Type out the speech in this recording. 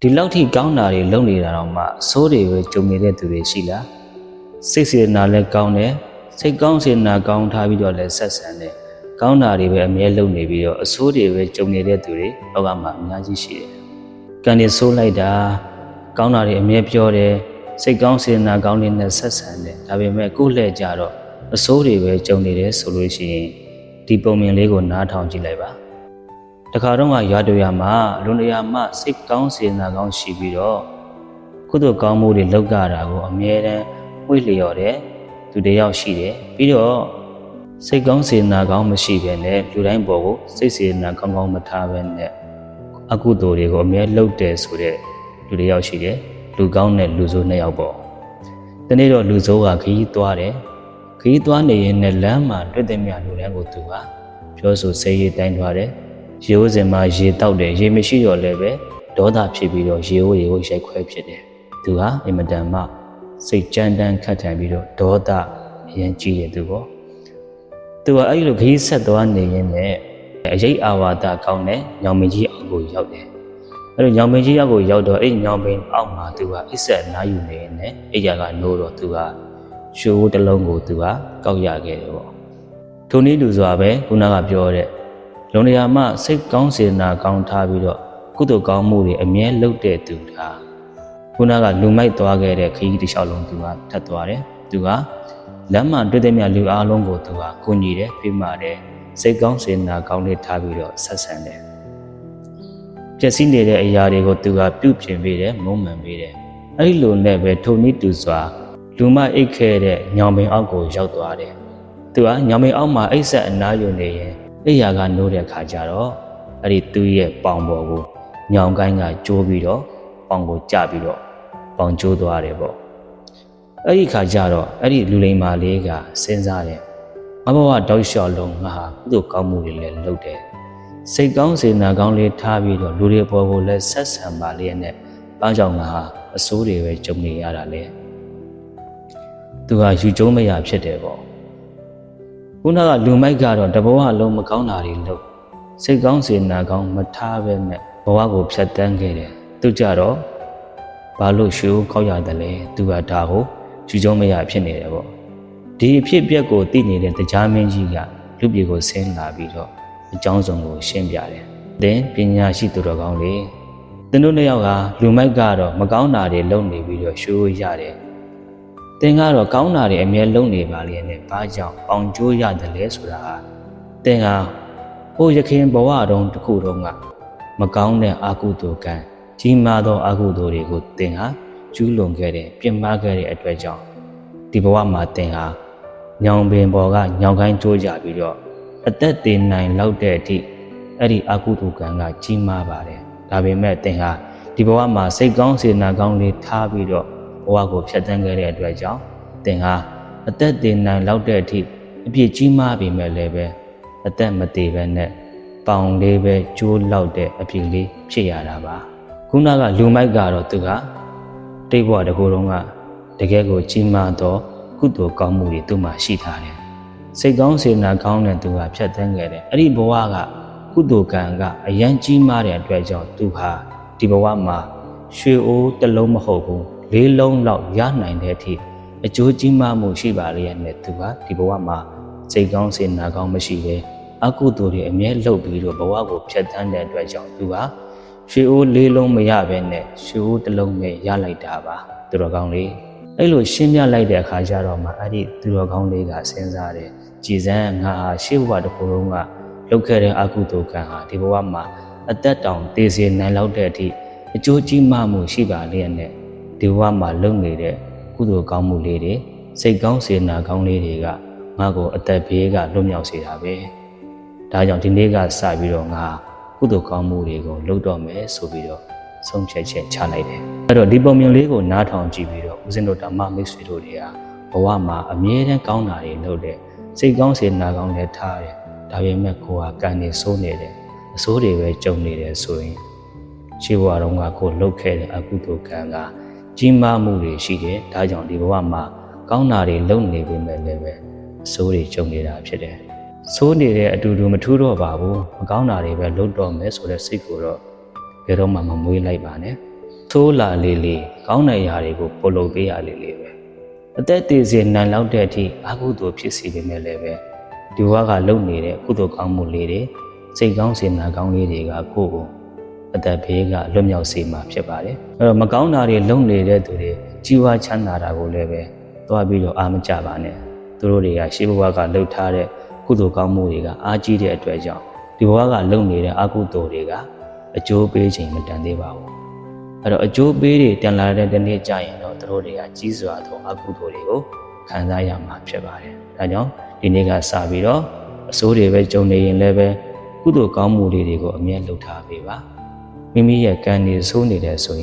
ဒီလောက်ထိကောင်းတာတွေလုပ်နေတာတော့မှအဆိုးတွေပဲကြုံနေတဲ့သူတွေရှိလားစိတ်စေတနာလည်းကောင်းတယ်စိတ်ကောင်းစေတနာကောင်းထားပြီးတော့လည်းဆက်ဆံတယ်ကောင်းတာတွေပဲအမြဲလုပ်နေပြီးတော့အဆိုးတွေပဲကြုံနေတဲ့သူတွေလောကမှာအများကြီးရှိတယ်ကံတွေဆိုးလိုက်တာကောင်းတာတွေအမြဲပြောတယ်စိတ်ကောင်းစေတနာကောင်းတွေနဲ့ဆက်ဆံတယ်ဒါပေမဲ့ကိုယ့်လက်ကြတော့အဆိုးတွေပဲကြုံနေတယ်ဆိုလို့ရှိရင်ဒီပုံမြင်လေးကိုနားထောင်ကြည့်လိုက်ပါတခါတော့ရွာတရွာမှာလူနေရာမှာစိတ်ကောင်းစေတနာကောင်းရှိပြီးတော့ကုသိုလ်ကောင်းမှုတွေလုပ်ကြတာကိုအမြဲတမ်းဝှေ့လျော်တယ်သူတယောက်ရှိတယ်ပြီးတော့စိတ်ကောင်းစေတနာကောင်းမရှိဘဲနဲ့လူတိုင်းပေါ်ကိုစိတ်စေတနာကောင်းကောင်းမထားဘဲနဲ့အကုသိုလ်တွေကိုအမြဲလုပ်တယ်ဆိုတဲ့လူတယောက်ရှိတယ်လူကောင်းတဲ့လူဆိုးနှစ်ယောက်ပေါ့ဒီနေ့တော့လူဆိုးကခရီးသွားတယ်ခရီးသွားနေရင်လည်းလမ်းမှာတွေ့တဲ့မြလူတန်းကိုသူကပြောဆိုစိတ်ရည်တိုင်းသွားတယ်ရေဦးစင်မှာရေတောက်တယ်ရေမရှိတော့လည်းပဲဒေါသဖြစ်ပြီးတော့ရေဦးရိုက်ခွဲဖြစ်တယ်သူဟာအင်မတန်မှစိတ်ကြမ်းတမ်းခတ်ထန်ပြီးတော့ဒေါသအရင်ကြီးတယ်သူပေါ့သူကအဲ့လိုခရီးဆက်သွားနေရင်လည်းအရေးအာဝါဒကောင်းတဲ့ညောင်မင်းကြီးအောက်ကိုရောက်တယ်အဲ့လိုညောင်မင်းကြီးအောက်ကိုရောက်တော့အဲ့ညောင်မင်းအောက်မှာသူကအိဆက်နားယူနေနေအဲ့ကြကနိုးတော့သူကရွှေဦးတစ်လုံးကိုသူကကောက်ရခဲ့တယ်ပေါ့ထိုနည်းတူစွာပဲခုနကပြောတဲ့လုံနေရာမှာစိတ်ကောင်းစေတနာကောင်းထားပြီးတော့ကုသိုလ်ကောင်းမှုတွေအမြဲလုပ်တဲ့သူဒါခုနကလူမိုက်သွားခဲ့တဲ့ခရီးတစ်လျှောက်လုံးသူကထပ်သွားတယ်သူကလမ်းမှာတွေ့တဲ့မြလူအားလုံးကိုသူကကူညီတယ်ဖိမတယ်စိတ်ကောင်းစေတနာကောင်းလေးထားပြီးတော့ဆက်ဆံတယ်ပျက်စီးနေတဲ့အရာတွေကိုသူကပြုပြင်ပေးတယ်မုံမှန်ပေးတယ်အဲ့ဒီလိုနဲ့ပဲထိုနည်းတူစွာလူမအိတ်ခဲ့တဲ့ညောင်ပင်အောက်ကိုရောက်သွားတယ်သူကညောင်ပင်အောက်မှာအိတ်ဆက်အနားယူနေရင်အိယာကနိုးတဲ့ခါကျတော့အဲ့ဒီသူ့ရဲ့ပေါင်ပေါ်ကိုညောင်ကိုင်းကကျိုးပြီးတော့ပေါင်ကိုကျပြီးတော့ပေါင်ကျိုးသွားတယ်ပေါ့အဲ့ဒီခါကျတော့အဲ့ဒီလူလိမ္မာလေးကစဉ်းစားတယ်ငါဘဝတောက်လျှောက်လုံးငါဟာကုသိုလ်ကောင်းမှုတွေလည်းလုပ်တယ်စိတ်ကောင်းစေတနာကောင်းလေးထားပြီးတော့လူတွေပေါ်ကိုလည်းဆက်ဆံပါလေနဲ့ဘာကြောင့်ငါဟာအဆိုးတွေပဲကြုံနေရတာလဲသူဟာယူကျုံးမရဖြစ်တယ်ပေါ့ခုနကလူမိုက်ကတော့တဘဝလုံးမကောင်းတာတွေလုပ်စိတ်ကောင်းစေတနာကောင်းမထားပဲနဲ့ဘဝကိုဖြတ်တန်းခဲ့တယ်သူကြတော့ဘာလို့ရွှေဦးကောက်ရတယ်လဲသူကဒါကိုယူကျုံးမရဖြစ်နေတယ်ပေါ့ဒီအဖြစ်အပျက်ကိုသိနေတဲ့တရားမင်းကြီးကလူပြေကိုဆင်းလာပြီးတော့အကြောင်းစုံကိုရှင်းပြတယ်သင်ပညာရှိသူတော်ကောင်းလေသင်တို့နှစ်ယောက်ကလူမိုက်ကတော့မကောင်းတာတွေလုပ်နေပြီးတော့ရွှေဦးရတယ်သင်ကတော့ကောင်းတာတွေအမြဲလုပ်နေပါလေနဲ့ဘာကြောင့်အောင်ကျိုးရတယ်လဲဆိုတာဟာသင်ဟာဟိုရခင်ဘဝတုန်းတစ်ခုတုန်းကမကောင်းတဲ့အာကုသိုလ်ကံကြီးမားသောအာကုသိုလ်တွေကိုသင်ဟာကျူးလွန်ခဲ့တဲ့ပြစ်မှားခဲ့တဲ့အတွက်ကြောင့်ဒီဘဝမှာသင်ဟာညောင်ပင်ပေါ်ကညောင်ကိုင်းကျိုးကြပြီးတော့အသက်တည်နိုင်လောက်တဲ့အထိအဲ့ဒီအာကုသိုလ်ကံကကြီးမားပါတယ်ဒါပေမဲ့သင်ဟာဒီဘဝမှာစိတ်ကောင်းစေတနာကောင်းလေးထားပြီးတော့ဘဝကိုဖြတ်သန်းခဲ့တဲ့အတွက်ကြောင့်သင်ဟာအသက်တည်နိုင်လောက်တဲ့အထိအပြည့်ကြီးမားပြီမဲ့လည်းပဲအသက်မတည်ပဲနဲ့ပေါင်လေးပဲကျိုးလောက်တဲ့အပြည့်လေးဖြစ်ရတာပါခုနကလူမိုက်ကတော့သူကတိတ်ဘဝတစ်ခုလုံးကတကယ်ကိုကြီးမားသောကုသိုလ်ကောင်းမှုတွေသူ့မှာရှိထားတယ်စိတ်ကောင်းစေတနာကောင်းတဲ့သူကဖြတ်သန်းခဲ့တယ်အဲ့ဒီဘဝကကုသိုလ်ကံကအရန်ကြီးမားတဲ့အတွက်ကြောင့်သူဟာဒီဘဝမှာရွှေအိုးတစ်လုံးမဟုတ်ဘူး၄လုံးလောက်ရနိုင်တဲ့အထိအကျိုးကြီးမားမှုရှိပါလေရဲ့နဲ့သူကဒီဘဝမှာစိတ်ကောင်းစေတနာကောင်းမရှိပဲအကုသိုလ်တွေအမြဲလှုပ်ပြီးတော့ဘဝကိုဖြတ်သန်းတဲ့အတွက်ကြောင့်သူကရွှေအိုး၄လုံးမရဘဲနဲ့ရွှေအိုးတစ်လုံးပဲရလိုက်တာပါသူတော်ကောင်းလေးအဲ့လိုရှင်းပြလိုက်တဲ့အခါကျတော့မှအဲ့ဒီသူတော်ကောင်းလေးကစဉ်းစားတယ်ကြည်စမ်းငါဟာရှေ့ဘဝတစ်ခုလုံးကလုပ်ခဲ့တဲ့အကုသိုလ်ကံဟာဒီဘဝမှာအသက်တောင်တည်စေနိုင်လောက်တဲ့အထိအကျိုးကြီးမားမှုရှိပါလေနဲ့ဒီဘဝမှာလုပ်နေတဲ့ကုသိုလ်ကောင်းမှုလေးတွေစိတ်ကောင်းစေတနာကောင်းလေးတွေကငါ့ကိုအသက်ဘေးကလွတ်မြောက်စေတာပဲဒါကြောင့်ဒီနေ့ကစပြီးတော့ငါကုသိုလ်ကောင်းမှုတွေကိုလုပ်တော့မယ်ဆိုပြီးတော့ဆုံးဖြတ်ချက်ချလိုက်တယ်အဲ့တော့ဒီပုံမြင်လေးကိုနားထောင်ကြည့်ပြီးတော့ဦးဇင်းတို့ဓမ္မမိတ်ဆွေတို့တွေကဘဝမှာအမြဲတမ်းကောင်းတာတွေလုပ်တဲ့စိတ်ကောင်းစေတနာကောင်းတွေထားတယ်ဒါပေမဲ့ကိုယ်ဟာကံနေဆိုးနေတယ်အဆိုးတွေပဲကြုံနေတယ်ဆိုရင်ရှေးဘဝတုန်းကကိုယ်လုပ်ခဲ့တဲ့အကုသိုလ်ကံကကြီးမားမှုတွေရှိတယ်ဒါကြောင့်ဒီဘဝမှာကောင်းတာတွေလုပ်နေပေမဲ့လည်းပဲအဆိုးတွေကြုံနေတာဖြစ်တယ်ဆိုးနေတဲ့အတူတူမထူးတော့ပါဘူးမကောင်းတာတွေပဲလုပ်တော့မယ်ဆိုတဲ့စိတ်ကိုတော့ဘယ်တော့မှမမွေးလိုက်ပါနဲ့ ဆိုးလာလေးလေးကောင်းတဲ့အရာတွေကိုပို့လုပ်ပေးရလေးလေးပဲအသက်တည်စေနိုင်လောက်တဲ့အထိအကုသိုလ်ဖြစ်စီပေမဲ့လည်းပဲဒီဘဝကလုပ်နေတဲ့ကုသိုလ်ကောင်းမှုလေးတွေစိတ်ကောင်းစေနာကောင်းလေးတွေကကိုယ့်ကိုအသက်ဘေးကလွတ်မြောက်စေမှာဖြစ်ပါတယ်အဲ့တော့မကောင်းတာတွေလုပ်နေတဲ့သူတွေကြီးဝါချမ်းသာတာကိုလည်းပဲသွားပြီးတော့အားမကြပါနဲ့သူတို့တွေကရှေးဘဝကလှုပ်ထားတဲ့ကုသိုလ်ကောင်းမှုတွေကအားကြီးတဲ့အတွက်ကြောင့်ဒီဘဝကလုပ်နေတဲ့အကုသိုလ်တွေကအကျိုးပေးခြင်းမတန်သေးပါဘူးအဲ့တော့အကျိုးပေးတွေတန်လာတဲ့နေ့ကျရင်တော့သူတို့တွေကကြီးစွာသောအကုသိုလ်တွေကိုခံစားရမှာဖြစ်ပါတယ်ဒါကြောင့်ဒီနေ့ကစပြီးတော့အဆိုးတွေပဲကြုံနေရင်လည်းပဲကုသိုလ်ကောင်းမှုတွေကိုအမြဲလုပ်ထားပေးပါမိမိရဲ့ကံတွေဆိုးနေတယ်ဆိုရင်